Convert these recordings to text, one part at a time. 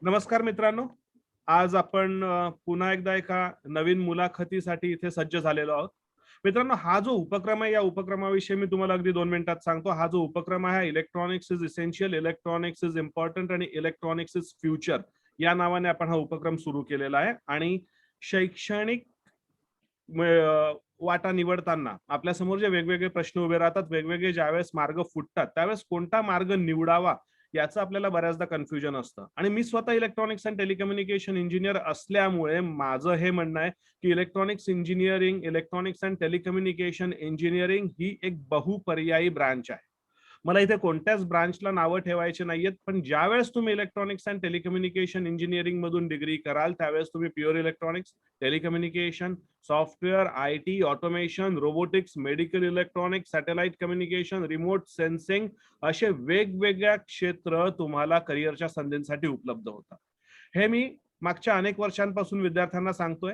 नमस्कार मित्रांनो. आज आपण पुन्हा एकदा एका नवीन मुलाखतीसाठी इथे सज्ज झालेलो आहोत. मित्रांनो, हा जो उपक्रम आहे, या उपक्रमाविषयी मी तुम्हाला अगदी 2 मिनिटात सांगतो. हा जो उपक्रम आहे, electronics is essential, electronics is important आणि इलेक्ट्रॉनिक्स इज फ्युचर या नावाने आपण हा उपक्रम सुरू केलेला आहे. आणि शैक्षणिक वाटा निवडताना आपल्यासमोर जे वेगवेगळे प्रश्न उभे राहतात, वेगवेगळे ज्यावेळेस मार्ग फुटतात, त्यावेळेस कोणता मार्ग निवडावा याचं आपल्याला बऱ्याचदा कन्फ्युजन असतं. आणि मी स्वतः इलेक्ट्रॉनिक्स अँड टेलिकम्युनिकेशन इंजिनियर असल्यामुळे माझं हे म्हणणं आहे की electronics engineering, electronics and telecommunication engineering ही एक बहुपर्यायी ब्रांच आहे. मला इथे कोणत्याच ब्रांचला नावं ठेवायची नाहीयेत, पण ज्यावेळेस तुम्ही इलेक्ट्रॉनिक्स अँड टेलिकम्युनिकेशन इंजिनिअरिंग मधून डिग्री कराल, त्यावेळेस तुम्ही pure electronics, telecommunication, software, IT, automation, robotics, medical electronics, satellite communication, remote sensing असे वेगवेगळ्या क्षेत्र तुम्हाला करिअरच्या संधींसाठी उपलब्ध होतात. हे मी मागच्या अनेक वर्षांपासून विद्यार्थ्यांना सांगतोय.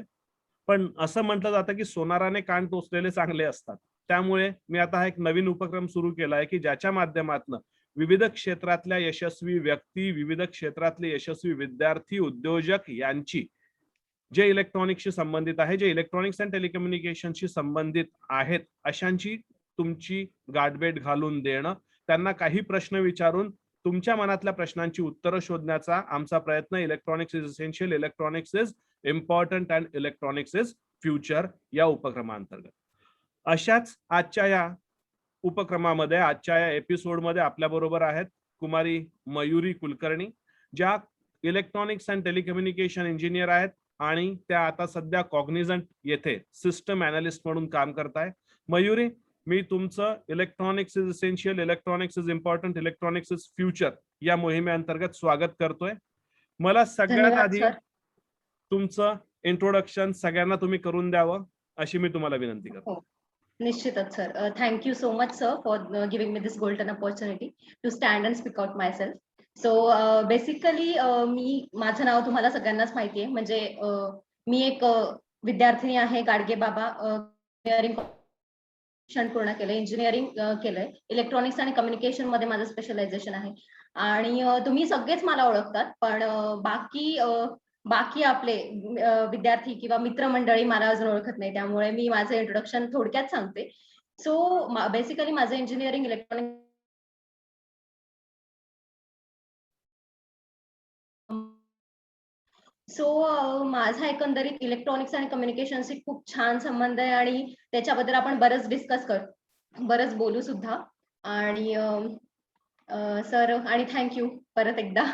पण असं म्हटलं जातं की सोनाराने कान टोचलेले चांगले असतात. त्यामुळे मी आता हा एक नवीन उपक्रम सुरू केला आहे की ज्याच्या माध्यमातून विविध क्षेत्रातल्या यशस्वी व्यक्ती, विविध क्षेत्रातले यशस्वी विद्यार्थी, उद्योजक यांची जे इलेक्ट्रॉनिक्सशी संबंधित आहे, जे इलेक्ट्रॉनिक्स अँड टेलिकम्युनिकेशनशी संबंधित आहेत, अशांची तुमची गाठभेट घालून देणं, त्यांना काही प्रश्न विचारून तुमच्या मनातल्या प्रश्नांची उत्तरं शोधण्याचा आमचा प्रयत्न. Electronics is essential, electronics is important and electronics is future या उपक्रमांतर्गत. अशाच आजच्या या उपक्रमामध्ये, आजच्या या एपिसोडमध्ये आपल्या बरोबर आहेत कुमारी मयुरी कुलकर्णी, ज्या इलेक्ट्रॉनिक्स अँड टेलिकम्युनिकेशन इंजिनियर आहेत आणि त्या आता सध्या कॉग्निझंट येथे सिस्टम अनालिस्ट म्हणून काम करताय. मयुरी, मी तुमचं electronics is essential, electronics is important, electronics is future या मोहिमेअंतर्गत स्वागत करतोय. मला सगळ्यात धन्यवाद आधी सर. तुमचं इंट्रोडक्शन सगळ्यांना तुम्ही करून द्यावं अशी मी तुम्हाला विनंती करतो. हो, निश्चितच sir. Thank you so much sir for giving me this golden opportunity to stand and speak out my self. So basically माझं नाव तुम्हाला सगळ्यांनाच माहिती आहे. म्हणजे मी एक विद्यार्थिनी आहे. गाडगे बाबा इंजिनिअरिंग शिक्षण पूर्ण केलंय, इंजिनिअरिंग केलंय. इलेक्ट्रॉनिक्स आणि कम्युनिकेशन मध्ये माझं स्पेशलायझेशन आहे. आणि तुम्ही सगळेच मला ओळखतात, पण बाकी आपले विद्यार्थी किंवा मित्रमंडळी मला अजून ओळखत नाही. त्यामुळे मी माझं इंट्रोडक्शन थोडक्यात सांगते. सो बेसिकली माझं इंजिनिअरिंग इलेक्ट्रॉनिक माझा एकंदरीत इलेक्ट्रॉनिक्स आणि कम्युनिकेशनशी खूप छान संबंध आहे आणि त्याच्याबद्दल आपण बरंच डिस्कस बरंच बोलू सुद्धा. आणि सर आणि थँक्यू परत एकदा.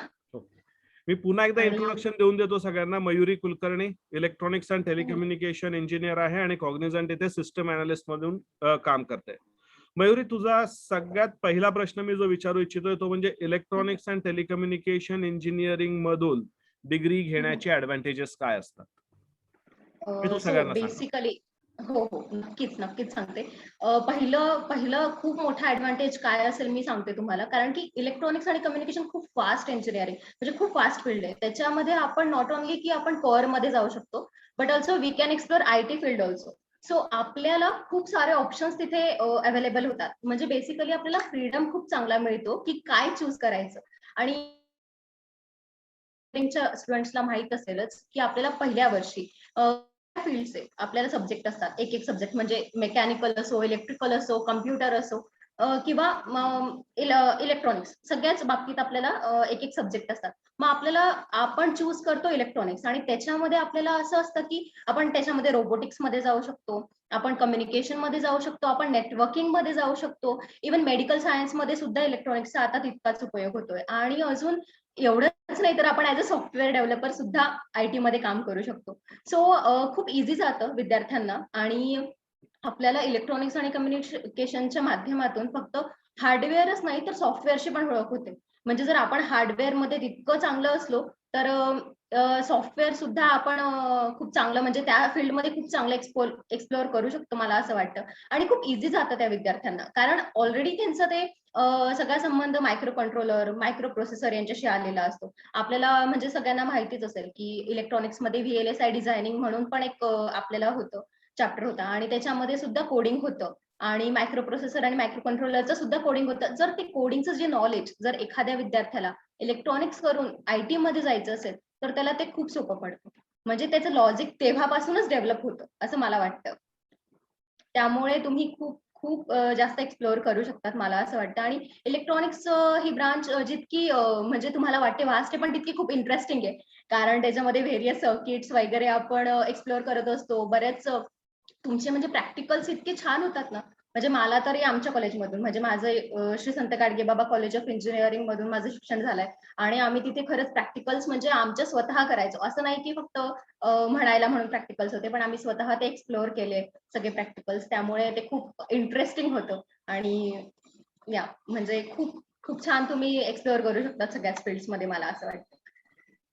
मी पुन्हा एकदा आणि इंट्रोडक्शन देऊन देतो सगळ्यांना. Mayuri Kulkarni electronics and telecommunication engineer आहे आणि कॉग्निझंट येथे सिस्टम अनालिस्ट मधून काम करते. मयुरी, तुझा सगळ्यात पहिला प्रश्न मी जो विचारू इच्छितोय तो म्हणजे इलेक्ट्रॉनिक्स अँड टेलिकम्युनिकेशन इंजिनिअरिंग मधून डिग्री घेण्याचे ऍडव्हान्टेजेस काय असतात? हे तू सो सगळ्यांना सांग. बेसिकली हो, नक्कीच सांगते. पहिलं खूप मोठा ऍडव्हान्टेज काय असेल मी सांगते तुम्हाला. कारण की इलेक्ट्रॉनिक्स आणि कम्युनिकेशन खूप फास्ट इंजिनिअरिंग, म्हणजे खूप फास्ट फील्ड आहे. त्याच्यामध्ये आपण नॉट ओनली की आपण कोअर मध्ये जाऊ शकतो, but also we can explore IT field also. So आपल्याला खूप सारे ऑप्शन्स तिथे अवेलेबल होतात. म्हणजे बेसिकली आपल्याला फ्रीडम खूप चांगला मिळतो की काय चूज करायचं. आणि स्टुडंट्सला माहित असेलच की आपल्याला पहिल्या वर्षी फील्डचे आपल्याला सब्जेक्ट असतात. एक सब्जेक्ट म्हणजे मेकॅनिकल असो, इलेक्ट्रिकल असो, कम्प्युटर असो किंवा इलेक्ट्रॉनिक्स, सगळ्याच बाबतीत आपल्याला एक सब्जेक्ट असतात. मग आपल्याला आपण चूज करतो इलेक्ट्रॉनिक्स आणि त्याच्यामध्ये आपल्याला असं असतं की आपण त्याच्यामध्ये रोबोटिक्स मध्ये जाऊ शकतो, आपण कम्युनिकेशन मध्ये जाऊ शकतो, आपण नेटवर्किंग मध्ये जाऊ शकतो, इव्हन मेडिकल सायन्स मध्ये सुद्धा इलेक्ट्रॉनिक्सचा आता तितकाच उपयोग होतोय. आणि अजून एवढंच नाही तर आपण ऍज अ सॉफ्टवेअर डेव्हलपर सुद्धा आयटी मध्ये काम करू शकतो. सो खूप इझी जातं विद्यार्थ्यांना. आणि आपल्याला इलेक्ट्रॉनिक्स आणि कम्युनिकेशनच्या माध्यमातून फक्त हार्डवेअरच नाही तर सॉफ्टवेअरची पण ओळख होते. म्हणजे जर आपण हार्डवेअर मध्ये तितकं चांगलं असलो तर सॉफ्टवेअर सुद्धा आपण खूप चांगलं, म्हणजे त्या फील्डमध्ये खूप चांगलं एक्सप्लोअर करू शकतो, मला असं वाटतं. आणि खूप इझी जातं त्या विद्यार्थ्यांना, कारण ऑलरेडी त्यांचं ते सगळा संबंध मायक्रो कंट्रोलर, मायक्रो प्रोसेसर यांच्याशी आलेला असतो. आपल्याला म्हणजे सगळ्यांना माहितीच असेल की इलेक्ट्रॉनिक्स मध्ये VLSI डिझायनिंग म्हणून पण एक आपल्याला होतं, चॅप्टर होता आणि त्याच्यामध्ये सुद्धा कोडिंग होतं. आणि मायक्रो प्रोसेसर आणि मायक्रो कंट्रोलरचं सुद्धा कोडिंग होतं. जर ते कोडिंगचं जे नॉलेज जर एखाद्या विद्यार्थ्याला इलेक्ट्रॉनिक्स करून आयटी मध्ये जायचं असेल, तर त्याला ते खूप सोपं पडतं. म्हणजे त्याचं लॉजिक तेव्हापासूनच डेव्हलप होतं, असं मला वाटतं. त्यामुळे तुम्ही खूप खूप जास्त एक्सप्लोर करू शकतात, मला असं वाटतं. आणि इलेक्ट्रॉनिक्स ही ब्रांच जितकी म्हणजे तुम्हाला वाटते व्हास्ट आहे, पण तितकी खूप इंटरेस्टिंग आहे. कारण त्याच्यामध्ये व्हेरियस सर्किट्स वगैरे आपण एक्सप्लोर करत असतो. बरेच तुमचे म्हणजे प्रॅक्टिकल्स इतके छान होतात ना, म्हणजे मला तरी आमच्या कॉलेजमधून म्हणजे माझं श्री संत गाडगेबाबा कॉलेज ऑफ इंजिनिअरिंग मधून माझं शिक्षण झालंय. आणि आम्ही तिथे खरंच प्रॅक्टिकल्स म्हणजे आमच्या स्वतः करायचो. असं नाही की फक्त म्हणायला म्हणून प्रॅक्टिकल्स होते, पण आम्ही स्वतः ते एक्सप्लोर केले सगळे प्रॅक्टिकल्स. त्यामुळे ते खूप इंटरेस्टिंग होतं. आणि या म्हणजे खूप खूप छान तुम्ही एक्सप्लोर करू शकता सगळ्याच फील्ड्समध्ये, मला असं वाटतं.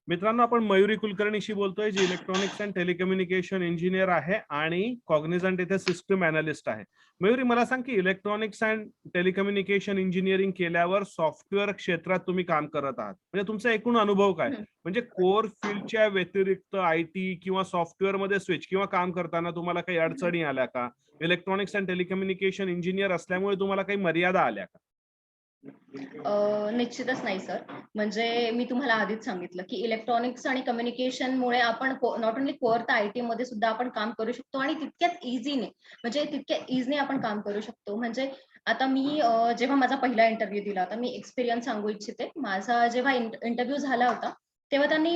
मित्रांनो, आपण मयुरी कुलकर्णीशी बोलतोय, जी इलेक्ट्रॉनिक्स अँड टेलिकम्युनिकेशन इंजिनियर आहे आणि कॉग्निझंट इथे सिस्टम अनालिस्ट आहे. मयुरी, मला सांग की इलेक्ट्रॉनिक्स अँड टेलिकम्युनिकेशन इंजिनिअरिंग केल्यावर सॉफ्टवेअर क्षेत्रात तुम्ही काम करत आहात, म्हणजे तुमचा एकूण अनुभव काय? म्हणजे कोर फील्डच्या व्यतिरिक्त आयटी किंवा सॉफ्टवेअर मध्ये स्विच किंवा काम करताना तुम्हाला काही अडचणी आल्या का? इलेक्ट्रॉनिक्स अँड टेलिकम्युनिकेशन इंजिनियर असल्यामुळे तुम्हाला काही मर्यादा आल्या का? निश्चितच नाही सर. म्हणजे मी तुम्हाला आधीच सांगितलं, की इलेक्ट्रॉनिक्स आणि कम्युनिकेशनमुळे आपण नॉट ओन्ली कोअर तर आयटी मध्ये सुद्धा आपण काम करू शकतो आणि तितक्याच इझीने, म्हणजे तितक्या इझीने आपण काम करू शकतो. म्हणजे आता मी जेव्हा माझा पहिला इंटरव्ह्यू दिला होता, मी एक्सपिरियन्स सांगू इच्छिते. माझा जेव्हा इंटरव्ह्यू झाला होता, तेव्हा त्यांनी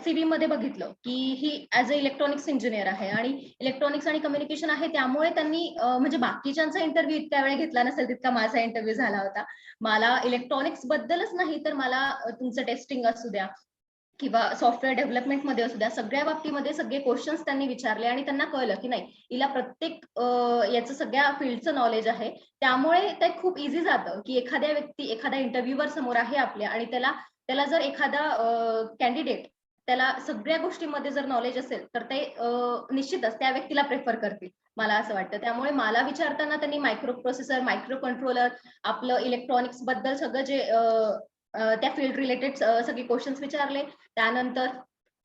सीव्ही मध्ये बघितलं, की ही ऍज अ इलेक्ट्रॉनिक्स इंजिनियर आहे आणि इलेक्ट्रॉनिक्स आणि कम्युनिकेशन आहे. त्यामुळे त्यांनी म्हणजे बाकीच्यांचा इंटरव्ह्यू इतक्या वेळ घेतला नसेल तितका माझा इंटरव्ह्यू झाला होता. मला इलेक्ट्रॉनिक्स बद्दलच नाही तर मला तुमचं टेस्टिंग असू द्या किंवा सॉफ्टवेअर डेव्हलपमेंट मध्ये असू द्या, सगळ्या बाबतीमध्ये सगळे क्वेश्चन्स त्यांनी विचारले आणि त्यांना कळलं की नाही, हिला प्रत्येक याचं सगळ्या फील्डचं नॉलेज आहे. त्यामुळे ते खूप इझी जातं, की एखाद्या व्यक्ती एखादा इंटरव्ह्यूवर समोर आहे आपल्या आणि त्याला त्याला जर एखादा कॅन्डिडेट त्याला सगळ्या गोष्टींमध्ये जर नॉलेज असेल, तर ते निश्चितच त्या व्यक्तीला प्रेफर करतील, मला असं वाटतं. त्यामुळे मला विचारताना त्यांनी मायक्रो प्रोसेसर, मायक्रो कंट्रोलर, आपलं इलेक्ट्रॉनिक्स बद्दल सगळं जे त्या फील्ड रिलेटेड सगळे क्वेश्चन्स विचारले. त्यानंतर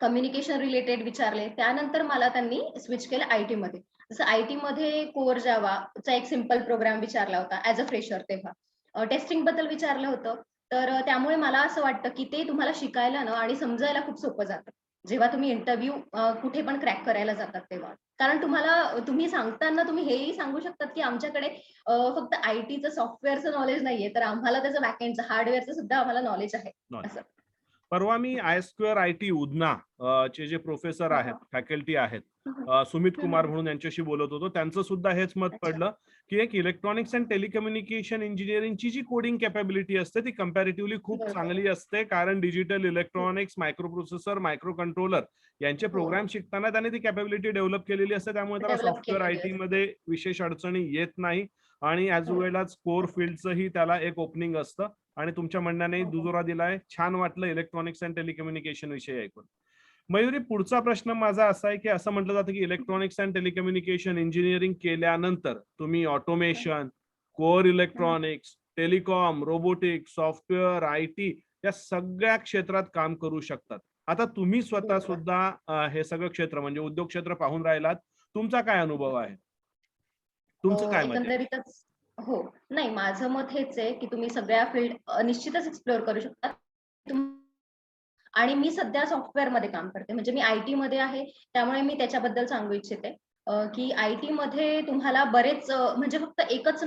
कम्युनिकेशन रिलेटेड विचारले. त्यानंतर मला त्यांनी स्विच केलं आयटी मध्ये. जसं आयटी मध्ये कोर जावाचा एक सिंपल प्रोग्राम विचारला होता ऍज अ फ्रेशर तेव्हा. टेस्टिंग बद्दल विचारलं होतं. तर त्यामुळे मला असं वाटतं की ते तुम्हाला शिकायला ना आणि समजायला खूप सोपं जातं, जेव्हा तुम्ही इंटरव्ह्यू कुठे पण क्रॅक करायला जातात तेव्हा. कारण तुम्ही सांगताना तुम्ही हेही सांगू शकतात की आमच्याकडे फक्त आयटीचं सॉफ्टवेअरचं नॉलेज नाहीये, तर आम्हाला त्याचं बॅकएंडचं हार्डवेअरचं सुद्धा आम्हाला नॉलेज आहे असं. परवा मी I2 IT उधना चे जे प्रोफेसर आहेत, हां, फॅकल्टी आहेत, हां. सुमित हं, कुमार हं. म्हणून यांच्याशी बोलत होतो. त्यांचं सुद्धा हेच मत अच्छा. पडलं, की एक इलेक्ट्रॉनिक्स अँड टेलिकम्युनिकेशन इंजिनिअरिंगची जी कोडिंग कॅपॅबिलिटी असते ती कंपॅरेटिव्हली खूप बरोबर. चांगली असते. कारण डिजिटल हं. Electronics, micro processor, micro controller यांचे हो. प्रोग्राम शिकताना त्याने ती कॅपॅबिलिटी डेव्हलप केलेली असते. त्यामुळे त्याला डेव्हलप सॉफ्टवेअर केलेली आयटी असते. मध्ये विशेष अडचणी येत नाही आणि ॲज हो. वेल ॲज कोर फील्डचंही त्याला एक ओपनिंग असतं. आणि तुमच्या म्हणण्याने हो, हो. दुजोरा दिलाय. छान वाटलं इलेक्ट्रॉनिक्स अँड टेलिकम्युनिकेशन विषयी ऐकून. मयुरी, पुढचा प्रश्न माझा असा आहे, की असं म्हटलं जातं की इलेक्ट्रॉनिक्स अँड टेलिकम्युनिकेशन इंजिनिअरिंग केल्यानंतर तुम्ही हं, ऑटोमेशन, कोअर हं. Electronics, telecom, robotics, software, IT या सगळ्या क्षेत्रात काम करू शकतात. आता तुम्ही स्वतः बरोबर. सुद्धा हे सगळं क्षेत्र म्हणजे उद्योग क्षेत्र पाहून राहिलात. तुमचा काय अनुभव आहे? तुमचं काय मत आहे? एकंदरीतच हो. नाही, माझं मत हेच आहे, की तुम्ही सगळ्या फील्ड निश्चितच एक्सप्लोर करू शकता. आणि मी सध्या सॉफ्टवेअरमध्ये काम करते. म्हणजे मी आयटीमध्ये आहे. त्यामुळे मी त्याच्याबद्दल सांगू इच्छिते, की आयटीमध्ये तुम्हाला बरेच म्हणजे फक्त एकच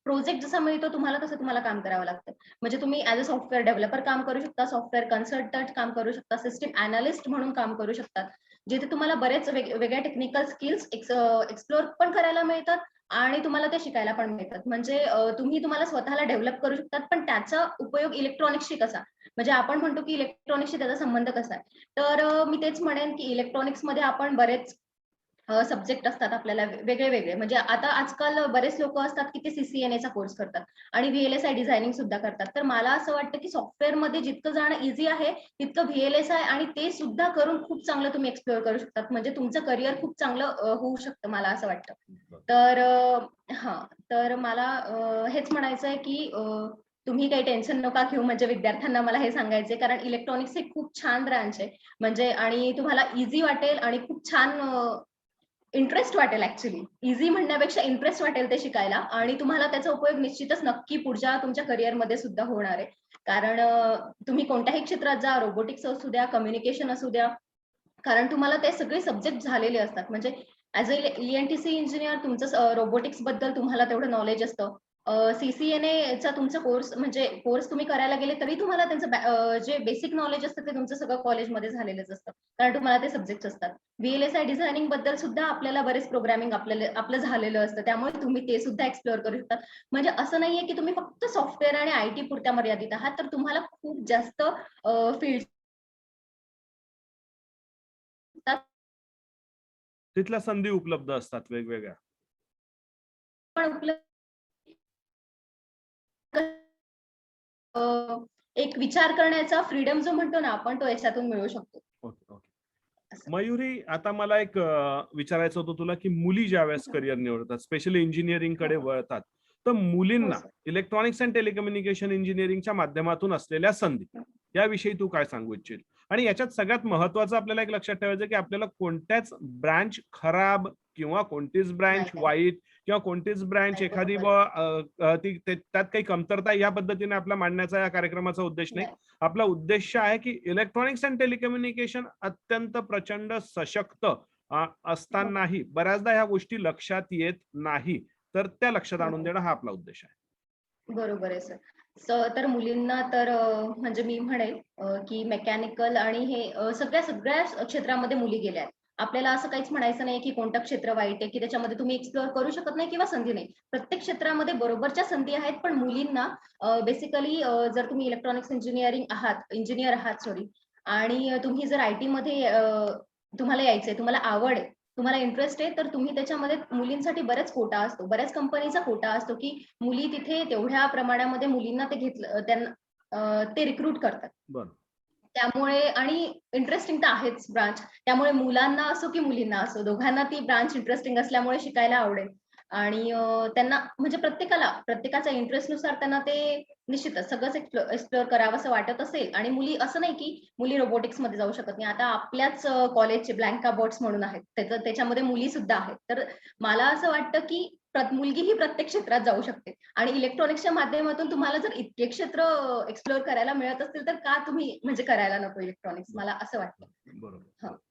प्रोजेक्ट जसा मिळतो तुम्हाला, तसं तुम्हाला काम करावं लागतं. म्हणजे तुम्ही ॲज अ सॉफ्टवेअर डेव्हलपर काम करू शकता, सॉफ्टवेअर कन्सल्टंट काम करू शकता, सिस्टम एनालिस्ट म्हणून काम करू शकतात. जिथे तुम्हाला बरेच वेगवेगळ्या टेक्निकल स्किल्स एक्सप्लोर पण करायला मिळतात आणि तुम्हाला ते शिकायला पण मिळतात. म्हणजे तुम्ही तुम्हाला स्वतःला डेव्हलप करू शकतात, पण त्याचा उपयोग इलेक्ट्रॉनिक्सशी कसा? म्हणजे आपण म्हणतो की इलेक्ट्रॉनिक्सशी त्याचा संबंध कसा आहे? तर मी तेच म्हणेन की इलेक्ट्रॉनिक्समध्ये आपण बरेच सब्जेक्ट असतात आपल्याला वेगळे-वेगळे. म्हणजे आता आजकाल बरेच लोकं असतात की ते CCNAचा कोर्स करतात आणि VLSI डिझायनिंग सुद्धा करतात. तर मला असं वाटतं की सॉफ्टवेअरमध्ये जितकं जाणं ईझी आहे, तितकं VLSI आणि ते सुद्धा करून खूप चांगलं तुम्ही एक्सप्लोर करू शकतात. म्हणजे तुमचं करियर खूप चांगलं होऊ शकतं, मला असं वाटतं. तर हां, तर मला हेच म्हणायचं आहे की तुम्ही काही टेन्शन नका घेऊ, म्हणजे विद्यार्थ्यांना मला हे सांगायचंय, कारण इलेक्ट्रॉनिक्स हे खूप छान ब्रांच आहे. म्हणजे आणि तुम्हाला ईझी वाटेल आणि खूप छान इंटरेस्ट वाटेल ऍक्च्युली. इझी म्हणण्यापेक्षा इंटरेस्ट वाटेल ते शिकायला आणि तुम्हाला त्याचा उपयोग निश्चितच नक्की पुढच्या तुमच्या करिअरमध्ये सुद्धा होणार आहे. कारण तुम्ही कोणत्याही क्षेत्रात जा, रोबोटिक्स असू द्या, कम्युनिकेशन असू द्या, कारण तुम्हाला ते सगळे सब्जेक्ट झालेले असतात. म्हणजे ॲज अ ENTC इंजिनियर तुमचं रोबोटिक्स बद्दल तुम्हाला तेवढं नॉलेज असतं. CCNA चा तुमचा कोर्स म्हणजे कोर्स तुम्ही करायला गेले तरी तुम्हाला त्यांचं जे बेसिक नॉलेज असतं ते तुमचं सगळं कॉलेजमध्ये झालेलंच असतं. कारण तुम्हाला ते सब्जेक्ट असतात. VLSI डिझायनिंग बद्दल सुद्धा आपल्याला बरेच प्रोग्रामिंग आपलं झालेलं असतं. त्यामुळे तुम्ही ते सुद्धा एक्सप्लोअर करू शकता. म्हणजे असं नाहीये की तुम्ही फक्त सॉफ्टवेअर आणि IT पुरत्या मर्यादित आहात. तर तुम्हाला खूप जास्त फील्ड तिथल्या संधी उपलब्ध असतात वेगवेगळ्या. पण उपलब्ध अ, एक विचार करण्याचा फ्रीडम जो म्हणतो ना आपण, तो याच्यातून मिळू शकतो. Okay, okay. असं. मयुरी, आता मला एक विचारायचं होतं तुला, की मुली ज्यावेळेस करिअर निवडतात, स्पेशली इंजिनिअरिंगकडे वळतात, तर हो मुलींना सर. इलेक्ट्रॉनिक्स अँड टेलिकम्युनिकेशन इंजिनिअरिंगच्या माध्यमातून असलेल्या संधी, याविषयी तू काय सांगू इच्छित? आणि याच्यात सगळ्यात महत्त्वाचं आपल्याला एक लक्षात ठेवायचं, की आपल्याला कोणत्याच ब्रांच खराब किंवा कोणतीच ब्रांच नाही. वाईट किंवा कोणतीच ब्रांच नाही, एखादी बरोबर आहे. त्यात काही कमतरता या पद्धतीने आपला मांडण्याचा या कार्यक्रमाचा उद्देश नाही. नाही. आपला उद्देश आहे की इलेक्ट्रॉनिक्स अँड टेलिकम्युनिकेशन अत्यंत प्रचंड सशक्त बरोबर. असतानाही बऱ्याचदा ह्या गोष्टी लक्षात येत नाही, तर त्या लक्षात आणून बरोबर. देणं हा आपला उद्देश आहे. बरोबर आहे सर. तर मुलींना तर म्हणजे मी म्हणेल की मेकॅनिकल आणि हे सगळ्या क्षेत्रामध्ये मुली गेल्या आहेत. आपल्याला असं काहीच म्हणायचं नाही की कोणतं क्षेत्र वाईट आहे, की त्याच्यामध्ये तुम्ही एक्सप्लोअर करू शकत नाही किंवा संधी नाही. प्रत्येक क्षेत्रामध्ये बरोबरच्या संधी आहेत, पण मुलींना बेसिकली जर तुम्ही इलेक्ट्रॉनिक्स इंजिनियर आहात सॉरी आणि तुम्ही जर IT मध्ये तुम्हाला यायचंय, तुम्हाला आवड आहे, तुम्हाला इंटरेस्ट आहे, तर तुम्ही त्याच्यामध्ये मुलींसाठी बरेच कोटा असतो. बऱ्याच कंपनीचा कोटा असतो, की मुली तिथे तेवढ्या प्रमाणामध्ये मुलींना ते त्यांना ते रिक्रूट करतात. बरं. त्यामुळे आणि इंटरेस्टिंग तर आहेच ब्रांच. त्यामुळे मुलांना असो की मुलींना असो, दोघांना ती ब्रांच इंटरेस्टिंग असल्यामुळे शिकायला आवडेल. आणि त्यांना म्हणजे प्रत्येकाच्या इंटरेस्टनुसार त्यांना ते निश्चितच सगळंच एक्सप्लोअर करावंसं वाटत असेल आणि मुली असं नाही की मुली रोबोटिक्समध्ये जाऊ शकत नाही. आता आपल्याच कॉलेजचे ब्लँका बोट्स म्हणून आहेत. त्याच्यामध्ये मुली सुद्धा आहेत. तर मला असं वाटतं की मुलगी ही प्रत्येक क्षेत्रात जाऊ शकते. आणि इलेक्ट्रॉनिक्सच्या माध्यमातून तुम्हाला जर इतके क्षेत्र एक्सप्लोर करायला मिळत असतील, तर का तुम्ही म्हणजे करायला नको इलेक्ट्रॉनिक्स? बरं. मला असं वाटतं. बरोबर, हां. बरोबर.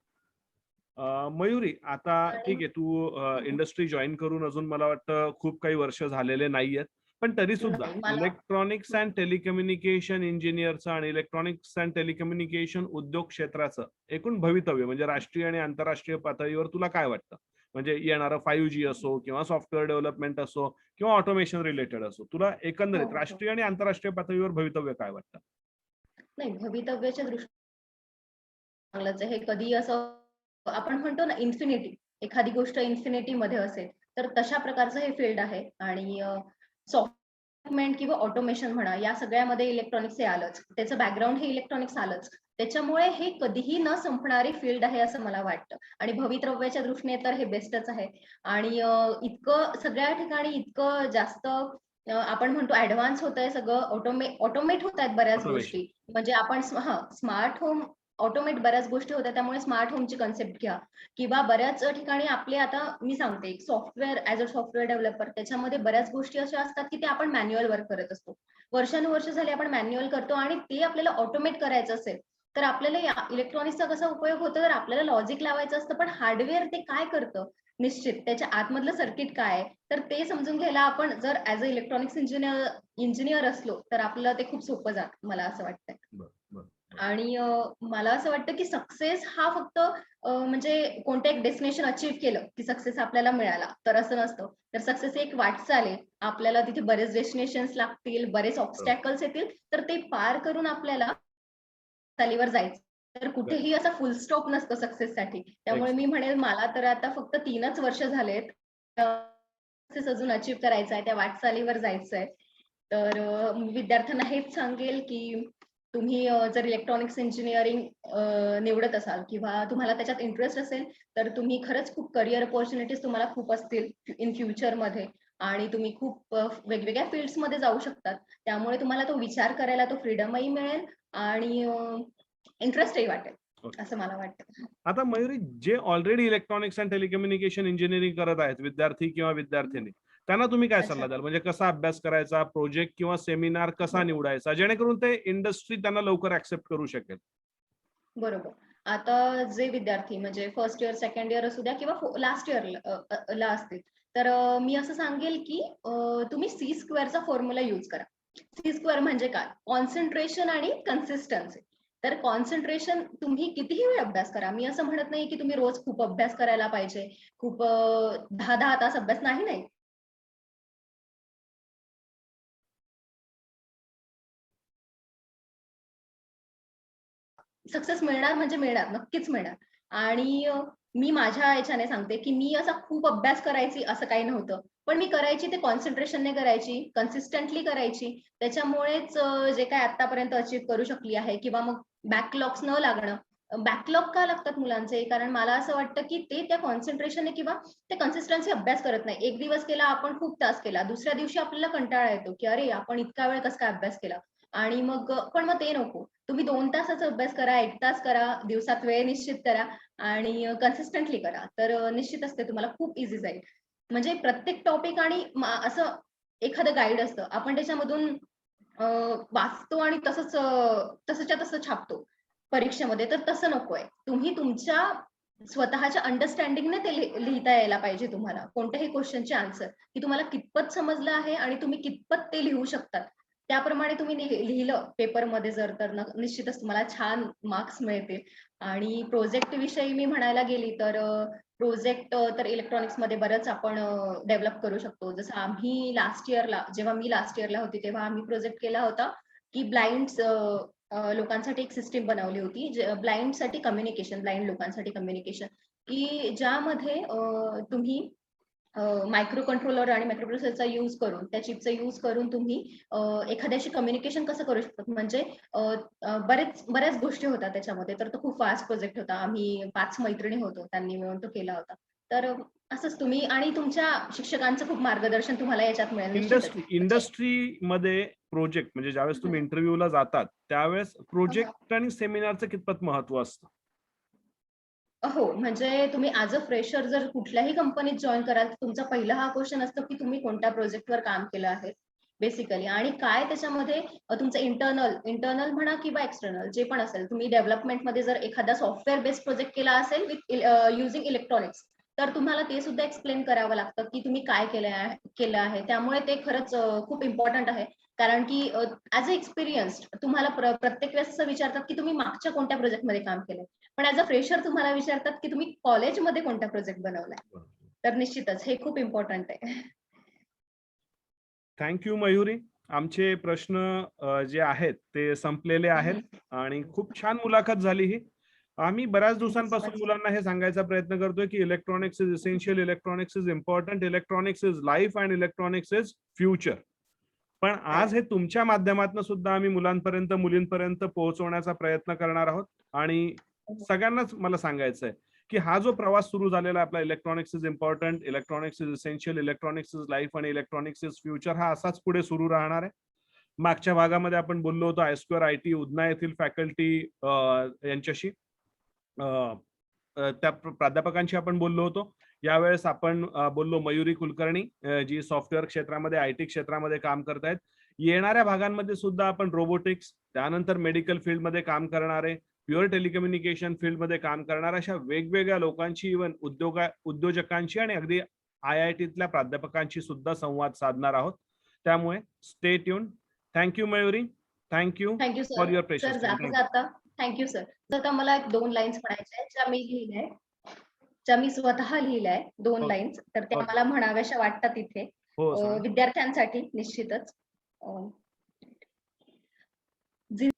मयुरी, आता आणि ठीक आहे, तू इंडस्ट्री जॉईन करून अजून मला वाटतं खूप काही वर्ष झालेले नाहीयेत. पण तरी सुद्धा नाही मला इलेक्ट्रॉनिक्स अँड टेलिकम्युनिकेशन इंजिनिअरचं आणि इलेक्ट्रॉनिक्स अँड टेलिकम्युनिकेशन उद्योग क्षेत्राचं एकूण भवितव्य म्हणजे राष्ट्रीय आणि आंतरराष्ट्रीय पातळीवर तुला काय वाटतं? म्हणजे येणारं 5G असो किंवा सॉफ्टवेअर डेव्हलपमेंट असो किंवा ऑटोमेशन रिलेटेड असो, तुला हो, एकंदरीत हो, हो. राष्ट्रीय आणि आंतरराष्ट्रीय पातळीवर भवितव्य काय वाटतं? नाही भवितव्याच्या दृष्टीने चांगलंच आहे. हे कधी असं आपण म्हणतो ना इन्फिनिटी, एखादी गोष्ट इन्फिनिटीमध्ये असेल, तर तशा प्रकारचं हे फील्ड आहे आणि सॉफ्टवेअर किंवा ऑटोमेशन म्हणा, या सगळ्यामध्ये इलेक्ट्रॉनिक्स हे आलंच. त्याचं बॅकग्राऊंड हे इलेक्ट्रॉनिक्स आलंच. त्याच्यामुळे हे कधीही न संपणारी फील्ड आहे असं मला वाटतं आणि भवितव्याच्या दृष्टीने तर हे बेस्टच आहे आणि इतकं सगळ्या ठिकाणी इतकं जास्त आपण म्हणतो ॲडव्हान्स होतंय सगळं ऑटोमेट होतायत बऱ्याच ऑटोमेशन. गोष्टी. म्हणजे आपण स्मार्ट होम ऑटोमेट बऱ्याच गोष्टी होत्या. त्यामुळे स्मार्ट होमची कन्सेप्ट घ्या किंवा बऱ्याच ठिकाणी आपले आता मी सांगते एक software as a software developer त्याच्यामध्ये बऱ्याच गोष्टी अशा असतात, की ते आपण मॅन्युअल वर्क करत असतो. वर्षानुवर्ष झाली आपण मॅन्युअल करतो आणि ते आपल्याला ऑटोमेट करायचं असेल, तर आपल्याला या इलेक्ट्रॉनिक्सचा कसा उपयोग होतो, तर आपल्याला लॉजिक लावायचं असतं, पण हार्डवेअर ते काय करतं? निश्चित त्याच्या आतमधलं सर्किट काय आहे? तर ते समजून घ्यायला आपण जर ॲज अ इलेक्ट्रॉनिक्स इंजिनियर असलो, तर आपल्याला ते खूप सोपं जातं, मला असं वाटतंय. बरं, बरं, बरं. आणि मला असं वाटतं, की सक्सेस हा फक्त म्हणजे कोणतं एक डेस्टिनेशन अचीव्ह केलं, की सक्सेस आपल्याला मिळाला, तर असं नसतं. तर सक्सेस एक वाटचाल आहे. आपल्याला तिथे बरेच डेस्टिनेशन्स लागतील, बरेच बरोबर. ऑब्स्टॅकल्स येतील, तर ते पार करून आपल्याला वाटचालीवर जायचं. तर कुठेही असा फुल स्टॉप नसतो सक्सेससाठी. त्यामुळे मी म्हणेल मला तर आता फक्त 3च वर्ष झालेत. सक्सेस अजून अचीव्ह करायचा आहे, त्या वाटचालीवर जायचंय. तर मी विद्यार्थ्यांना हेच सांगेल, की तुम्ही जर इलेक्ट्रॉनिक्स इंजिनिअरिंग निवडत असाल किंवा तुम्हाला त्याच्यात इंटरेस्ट असेल, तर तुम्ही खरंच खूप करियर अपॉर्च्युनिटीज तुम्हाला खूप असतील इन फ्युचरमध्ये आणि तुम्ही खूप वेगवेगळ्या फील्ड्समध्ये जाऊ शकतात. त्यामुळे तुम्हाला तो विचार करायला तो फ्रीडमही मिळेल आणि इंटरेस्टही वाटेल. Okay. असं मला वाटतं. आता मयुरी, जे already electronics and telecommunication engineering करत आहेत विद्यार्थी किंवा विद्यार्थिनी, त्यांना तुम्ही काय अच्छा. सल्ला द्याल? म्हणजे कसा अभ्यास करायचा, प्रोजेक्ट किंवा सेमिनार कसा हो. निवडायचा, जेणेकरून ते इंडस्ट्री त्यांना लवकर ऍक्सेप्ट करू शकेल? बरोबर. आता जे विद्यार्थी म्हणजे फर्स्ट इयर, सेकंड इयर असू द्या किंवा लास्ट इयर ला असतील, तर मी असं सांगेल की तुम्ही सी स्क्वेअरचा फॉर्म्युला यूज करा. सी स्क्वेअर म्हणजे काय? कॉन्सन्ट्रेशन आणि कन्सिस्टन्सी. तर कॉन्सन्ट्रेशन तुम्ही कितीही वेळ अभ्यास करा. मी असं म्हणत नाही की तुम्ही रोज खूप अभ्यास करायला पाहिजे. खूप 10-10 तास अभ्यास नाही. सक्सेस मिळणार म्हणजे मिळणार, नक्कीच मिळणार. आणि मी माझ्या याच्याने सांगते, की मी असा खूप अभ्यास करायची असं काही नव्हतं. पण मी करायची ते कॉन्सन्ट्रेशनने करायची, कन्सिस्टंटली करायची. त्याच्यामुळेच जे काही आत्तापर्यंत अचीव्ह करू शकली आहे किंवा मग बॅकलॉग्स न लागणं. बॅकलॉग का लागतात मुलांचे? कारण मला असं वाटतं, की ते त्या कॉन्सन्ट्रेशनने किंवा ते कन्सिस्टन्सी अभ्यास करत नाही. एक दिवस केला, आपण खूप तास केला. दुसऱ्या दिवशी आपल्याला कंटाळा येतो, की अरे आपण इतका वेळ कसं काय अभ्यास केला? आणि मग पण मग ते नको. तुम्ही 2 तासाचा अभ्यास करा, 1 तास करा, दिवसात वेळ निश्चित करा आणि कन्सिस्टंटली करा. तर निश्चितच ते तुम्हाला खूप ईझी जाईल. म्हणजे प्रत्येक टॉपिक आणि असं एखादं गाईड असतं. आपण त्याच्यामधून अ, वाचतो आणि तसंच्या तसं छापतो परीक्षेमध्ये. तर तसं नकोय. तुम्ही तुमच्या स्वतःच्या अंडरस्टँडिंगने ते लिहिता यायला पाहिजे तुम्हाला. कोणत्याही क्वेशनचे आन्सर, की तुम्हाला कितपत समजलं आहे आणि तुम्ही कितपत ते लिहू शकतात. त्याप्रमाणे तुम्ही लिहिलं पेपरमध्ये जर तर निश्चितच तुम्हाला छान मार्क्स मिळतील. आणि प्रोजेक्ट विषयी मी म्हणायला गेली तर प्रोजेक्ट तर इलेक्ट्रॉनिक्समध्ये बरंच आपण डेव्हलप करू शकतो. जसं आम्ही लास्ट इयरला जेव्हा मी लास्ट इयरला होती तेव्हा आम्ही प्रोजेक्ट केला होता, की लोकांसाठी एक सिस्टीम बनवली होती. ब्लाइंडसाठी कम्युनिकेशन, ब्लाइंड लोकांसाठी कम्युनिकेशन, की ज्यामध्ये तुम्ही मायक्रो कंट्रोलर आणि मायक्रो प्रोसेसरचा यूज करून, त्या चिपचा यूज करून तुम्ही एखाद्याशी कम्युनिकेशन कसं करू शकतात. म्हणजे अ, अ, बऱ्याच गोष्टी होत्या त्याच्यामध्ये. तर तो खूप फास्ट प्रोजेक्ट होता. आम्ही 5 मैत्रिणी होतो. त्यांनी मिळून तो केला होता. तर असंच तुम्ही आणि तुमच्या शिक्षकांचं खूप मार्गदर्शन तुम्हाला याच्यात मिळेल निश्चितच. म्हणजे इंडस्ट्रीमध्ये प्रोजेक्ट म्हणजे ज्यावेळेस तुम्ही इंटरव्ह्यूला जातात, त्यावेळेस प्रोजेक्ट आणि सेमिनारचं कितपत महत्व असतं? हो, म्हणजे तुम्ही ॲज अ फ्रेशर जर कुठल्याही कंपनीत जॉइन कराल, तर तुमचा पहिला हा क्वेशन असतो, की तुम्ही कोणत्या प्रोजेक्टवर काम केलं आहे बेसिकली आणि काय त्याच्यामध्ये तुमचं इंटर्नल म्हणा किंवा एक्सटर्नल जे पण असेल. तुम्ही डेव्हलपमेंटमध्ये जर एखादा सॉफ्टवेअर बेस्ड प्रोजेक्ट केला असेल विथ युजिंग इलेक्ट्रॉनिक्स, तर तुम्हाला ते सुद्धा एक्सप्लेन करावं लागतं, की तुम्ही काय केलं आहे. त्यामुळे ते खरंच खूप इम्पोर्टंट आहे. कारण की ॲज अ एक्सपिरियन्स्ड तुम्हाला प्रत्येक वेळेस असं विचारतात, की तुम्ही मागच्या कोणत्या प्रोजेक्टमध्ये काम केलंय? पण ॲज अ फ्रेशर तुम्हाला विचारतात, की तुम्ही कॉलेजमध्ये कोणता प्रोजेक्ट बनवलाय? तर निश्चितच हे खूप इम्पोर्टंट आहे. Thank you Mayuri. आमचे प्रश्न जे आहेत ते संपलेले आहेत आणि खूप छान मुलाखत झाली ही. आम्ही बऱ्याच थँक यू सो दिवसांपासून मच. मुलांना हे सांगायचा प्रयत्न करतोय की electronics is essential, electronics is important, electronics is life and electronics is future. पण आज हे तुमच्या माध्यमातून सुद्धा आम्ही मुलांपर्यंत, मुलींपर्यंत पोहोचवण्याचा प्रयत्न करणार आहोत. आणि सगळ्यांनाच मला सांगायचं आहे की हा जो प्रवास सुरू झालेला आपला electronics is important, electronics is essential, electronics is life आणि इलेक्ट्रॉनिक्स इज फ्युचर, हा असाच पुढे सुरू राहणार आहे. मागच्या भागामध्ये आपण बोललो होतो I2 IT उदना येथील फॅकल्टी यांच्याशी, त्या प्राध्यापकांशी आपण बोललो होतो. यावेळेस आपण बोललो मयुरी कुलकर्णी, जी सॉफ्टवेअर क्षेत्रामध्ये, IT क्षेत्रामध्ये काम करतायत. येणाऱ्या भागांमध्ये सुद्धा आपण रोबोटिक्स, त्यानंतर मेडिकल फील्डमध्ये काम करणारे, प्युअर टेलिकम्युनिकेशन फील्डमध्ये काम करणाऱ्या अशा वेगवेगळ्या लोकांची, इव्हन उद्योजकांची आणि अगदी IITतल्या प्राध्यापकांशी सुद्धा संवाद साधणार आहोत. त्यामुळे stay tune. Thank you Mayuri. Thank you thank you for sir. Your sir precious time. जाता थँक यू. जाता थँक यू सर. तर आता मला 2 लाईन्स म्हणायच्या आहेत, ज्या मी लिहिल्या ज्या मी स्वतः लिहिल्या 2 ओके. लाईन्स. तर त्या ओके. मला म्हणाव्याशा वाटतात इथे. हो, सांगा. विद्यार्थ्यांसाठी निश्चितच. अ, जी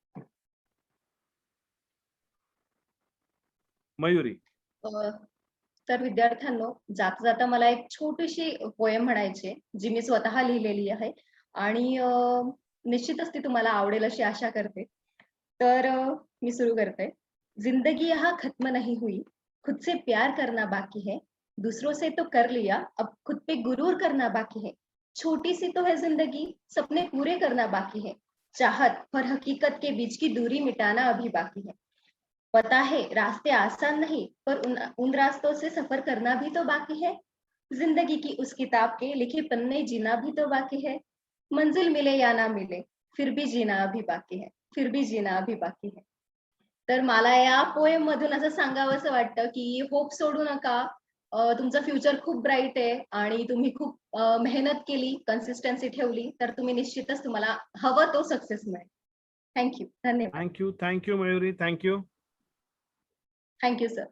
मयुरी. अ, तर विद्यार्थ्यांनो, जाता जाता मला एक छोटीशी पोएम म्हणायची आहे, जी मी स्वतः लिहिलेली आहे आणि निश्चितच ती तुम्हाला आवडेल अशी आशा करते. तर मी सुरू करते. जिंदगी यहाँ खत्म नहीं हुई, खुद से प्यार करना बाकी है, दूसरों से तो कर लिया, अब खुद पे गुरूर करना बाकी है. छोटी सी तो है जिंदगी, सपने पूरे करना बाकी है. चाहत और हकीकत के बीच की दूरी मिटाना अभी बाकी है. पता है रास्ते आसान नहीं, पर उन रास्तों से सफर करना भी तो बाकी है। जिंदगी की उस किताब के लिखे पन्ने जीना भी तो बाकी है। मंजिल मिले या ना मिले, फिर भी जीना अभी बाकी है, फिर भी जीना अभी बाकी है. तर मला या पोएम मधून असं सांगावंसं वाटतं की होप सोडू नका. तुमचं फ्युचर खूप ब्राईट आहे आणि तुम्ही खूप मेहनत केली, कन्सिस्टन्सी ठेवली, तर तुम्ही निश्चितच तुम्हाला हवं तो सक्सेस मिळेल. Thank you. धन्यवाद. Thank you Mayuri, thank you. Thank you sir.